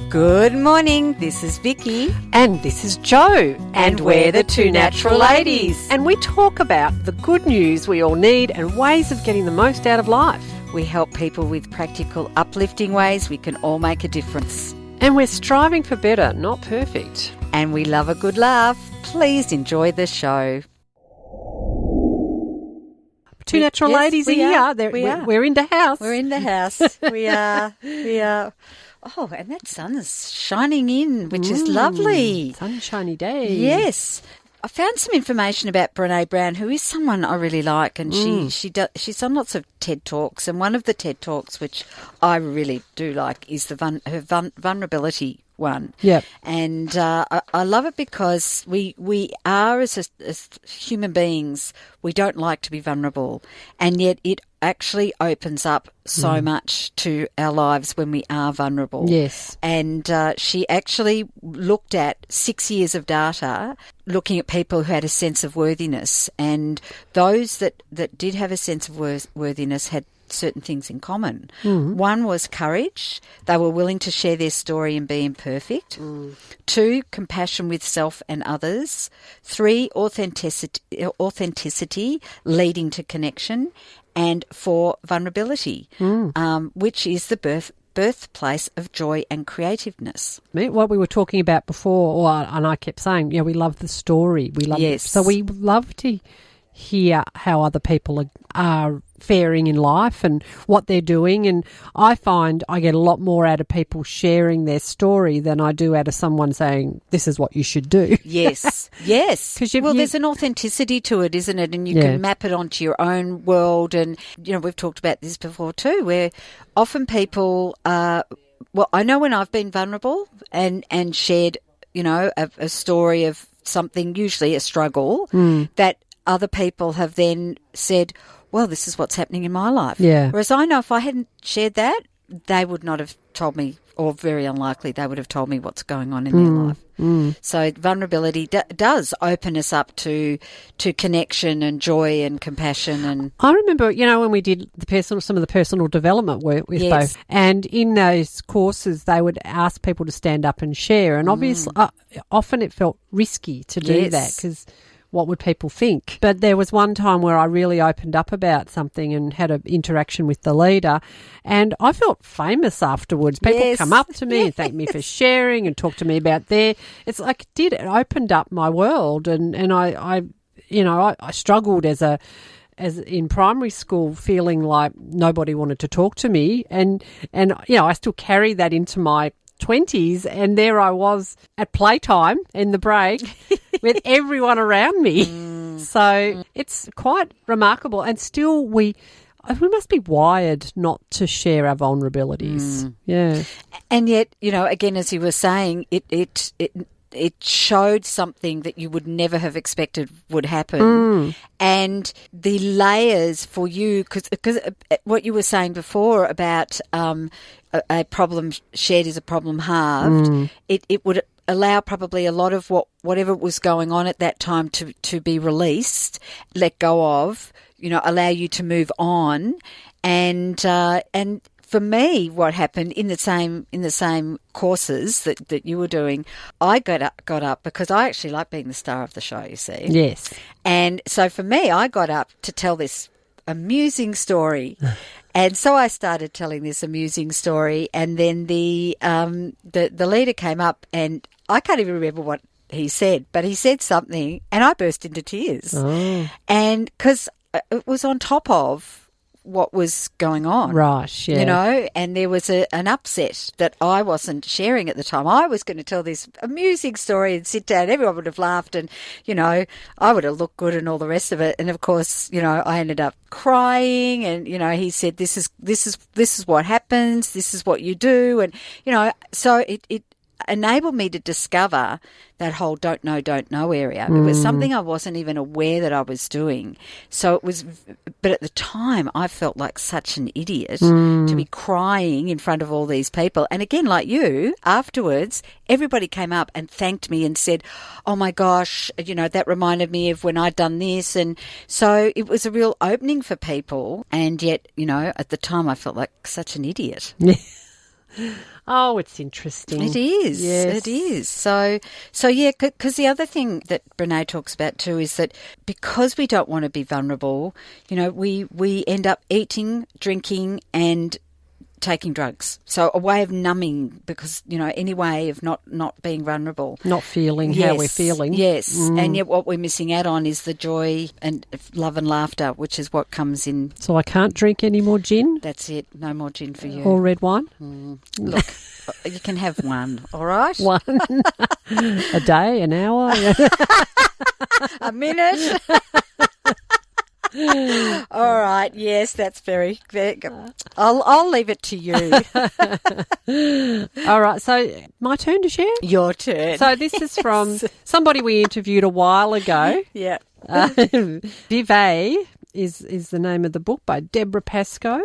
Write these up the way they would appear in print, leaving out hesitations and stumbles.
Good morning, this is Vicky. And this is Jo. And we're the Two Natural Ladies. And we talk about the good news we all need and ways of getting the most out of life. We help people with practical, uplifting ways we can all make a difference. And we're striving for better, not perfect. And we love a good laugh. Please enjoy the show. Two Natural Ladies are here. We're in the house. We're in the house. We are. Oh, and that sun is shining in, which is lovely. Sunshiny day. Yes. I found some information about Brene Brown, who is someone I really like, and she's done lots of TED Talks, and one of the TED Talks, which I really do like, is her vulnerability one. Yep. And I love it because we are, as human beings, we don't like to be vulnerable, and yet it actually opens up so much to our lives when we are vulnerable. Yes. And she actually looked at 6 years of data looking at people who had a sense of worthiness, and those that did have a sense of worthiness had certain things in common. One was courage. They were willing to share their story and be imperfect. 2, compassion with self and others. 3, authenticity leading to connection. And 4, vulnerability, which is the birthplace of joy and creativeness. What we were talking about before, and I kept saying, we love the story. We love it. So we love to hear how other people are faring in life and what they're doing, and I find I get a lot more out of people sharing their story than I do out of someone saying this is what you should do. Yes. There's an authenticity to it, isn't it? And you can map it onto your own world, and we've talked about this before too, where often people I know when I've been vulnerable and shared a story of something, usually a struggle, that other people have then said, well, this is what's happening in my life. Yeah. Whereas I know if I hadn't shared that, they would not have told me, or very unlikely they would have told me what's going on in their life. So vulnerability does open us up to connection and joy and compassion. And I remember, when we did some of the personal development work with both, and in those courses they would ask people to stand up and share, and obviously often it felt risky to do that because what would people think? But there was one time where I really opened up about something and had an interaction with the leader, and I felt famous afterwards. People come up to me and thank me for sharing and talk to me about it's like it opened up my world, and I struggled as in primary school, feeling like nobody wanted to talk to me, and I still carry that into my 20s, and there I was at playtime in the break with everyone around me. So it's quite remarkable, and still we must be wired not to share our vulnerabilities. Yeah. And yet, again, as you were saying, it showed something that you would never have expected would happen. And the layers for you, because what you were saying before about a problem shared is a problem halved, it would allow probably a lot of whatever was going on at that time to be released, let go of, allow you to move on. And for me, what happened in the same courses that you were doing, I got up because I actually like being the star of the show, you see. Yes. And so for me, I got up to tell this amusing story. And so I started telling this amusing story, and then the leader came up, and I can't even remember what he said, but he said something, and I burst into tears. And because it was on top of what was going on. Right, yeah. And there was an upset that I wasn't sharing at the time. I was going to tell this amusing story and sit down. Everyone would have laughed and, I would have looked good and all the rest of it. And, of course, I ended up crying and, he said, this is what happens. This is what you do. And, so it enabled me to discover that whole don't know area. It was something I wasn't even aware that I was doing. So it was, but at the time I felt like such an idiot to be crying in front of all these people. And again, like you, afterwards, everybody came up and thanked me and said, oh my gosh, that reminded me of when I'd done this. And so it was a real opening for people. And yet, at the time I felt like such an idiot. Oh, it's interesting. It is. Yes. It is. So yeah, because the other thing that Brene talks about too is that because we don't want to be vulnerable, we end up eating, drinking and taking drugs. So a way of numbing because, any way of not being vulnerable. Not feeling how we're feeling. Yes. And yet what we're missing out on is the joy and love and laughter, which is what comes in. So I can't drink any more gin? That's it. No more gin for you. Or red wine? Look, you can have one, all right? One. A day, an hour? A minute. All right. Yes, that's very good. I'll leave it to you. All right. So my turn to share? Your turn. So this is from somebody we interviewed a while ago. Yeah. Vive is the name of the book by Deborah Pascoe.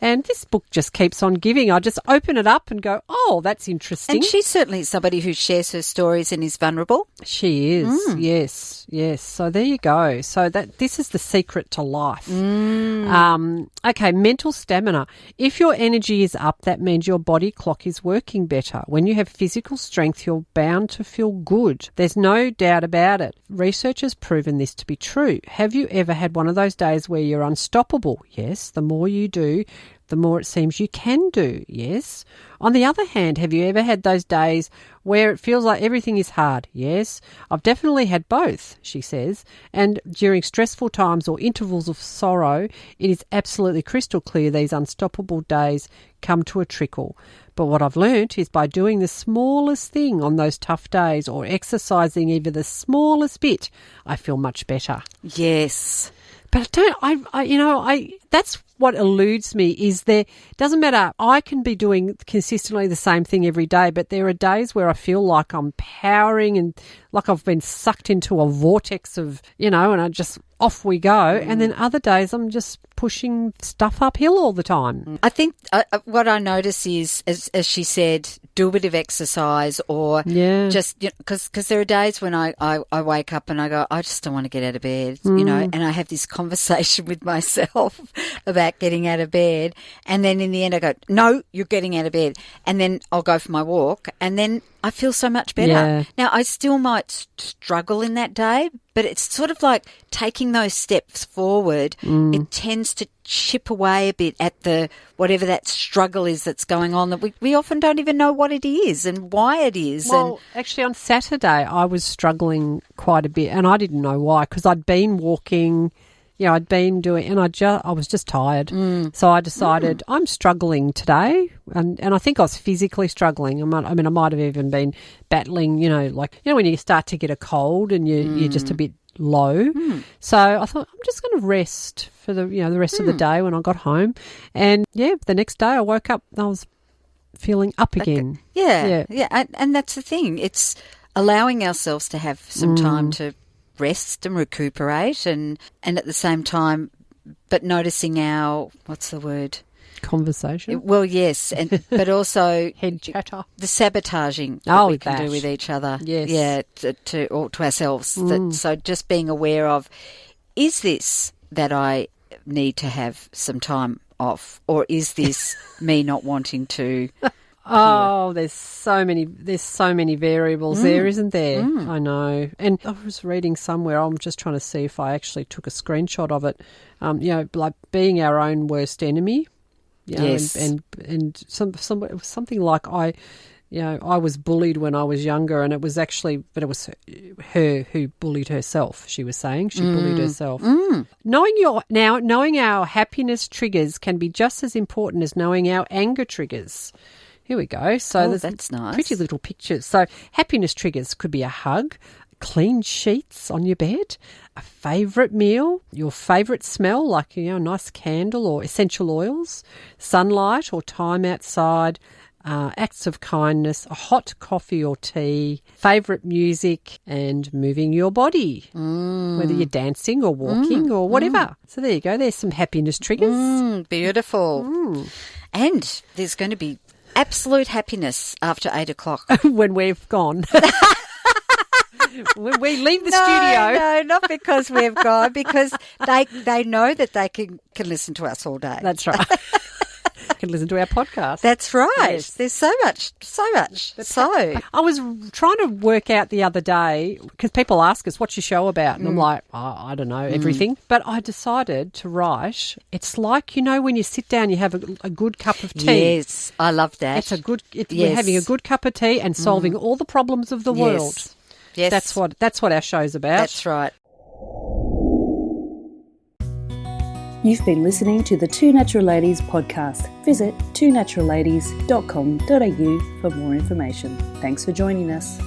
And this book just keeps on giving. I just open it up and go, oh, that's interesting. And she's certainly somebody who shares her stories and is vulnerable. She is, yes. So there you go. So this is the secret to life. Okay, mental stamina. If your energy is up, that means your body clock is working better. When you have physical strength, you're bound to feel good. There's no doubt about it. Research has proven this to be true. Have you ever had one of those days where you're unstoppable? Yes, the more you do, the more it seems you can do, yes. On the other hand, have you ever had those days where it feels like everything is hard? Yes. I've definitely had both, she says. And during stressful times or intervals of sorrow, it is absolutely crystal clear these unstoppable days come to a trickle. But what I've learnt is by doing the smallest thing on those tough days or exercising even the smallest bit, I feel much better. Yes. But that's what eludes me is doesn't matter. I can be doing consistently the same thing every day, but there are days where I feel like I'm powering and like I've been sucked into a vortex of, and I just off we go. And then other days I'm just pushing stuff uphill all the time. I think what I notice is, as she said, do a bit of exercise or just, because there are days when I wake up and I go, I just don't want to get out of bed, and I have this conversation with myself about getting out of bed. And then in the end I go, no, you're getting out of bed. And then I'll go for my walk and then I feel so much better. Yeah. Now, I still might struggle in that day, but it's sort of like taking those steps forward. It tends to chip away a bit at the whatever that struggle is that's going on that we often don't even know what it is and why it is. Well, actually on Saturday I was struggling quite a bit and I didn't know why because I'd been walking. I'd been doing, and I was just tired. So I decided I'm struggling today, and I think I was physically struggling. I might have even been battling, when you start to get a cold and you're just a bit low. So I thought I'm just going to rest for the rest of the day when I got home, and the next day I woke up, I was feeling up again. Yeah, and that's the thing. It's allowing ourselves to have some time to rest and recuperate and at the same time but noticing our conversation. Well, yes, but also head chatter, the sabotaging that we can do with each other. Yes, to ourselves. So just being aware of, is this that I need to have some time off, or is this me not wanting to? Oh, there's so many variables there, isn't there? I know. And I was reading somewhere, I'm just trying to see if I actually took a screenshot of it, like being our own worst enemy. Yes. And something like I was bullied when I was younger, and it was her who bullied herself. She was saying she bullied herself. Knowing our happiness triggers can be just as important as knowing our anger triggers. Here we go. So that's nice. Pretty little pictures. So happiness triggers could be a hug, clean sheets on your bed, a favourite meal, your favourite smell, like a nice candle or essential oils, sunlight or time outside, acts of kindness, a hot coffee or tea, favourite music, and moving your body, whether you're dancing or walking or whatever. So there you go. There's some happiness triggers. Beautiful. And there's going to be absolute happiness after 8 o'clock. When we've gone. When we leave the studio. No, not because we've gone, because they know that they can listen to us all day. That's right. back and listen to our podcast. That's right. Yes. There's so much. So I was trying to work out the other day, because people ask us, what's your show about? And I'm like, I don't know, everything. But I decided to write, it's like, when you sit down, you have a good cup of tea. Yes, I love that. We're having a good cup of tea and solving all the problems of the world. Yes. That's what our show's about. That's right. You've been listening to the Two Natural Ladies podcast. Visit twonaturalladies.com.au for more information. Thanks for joining us.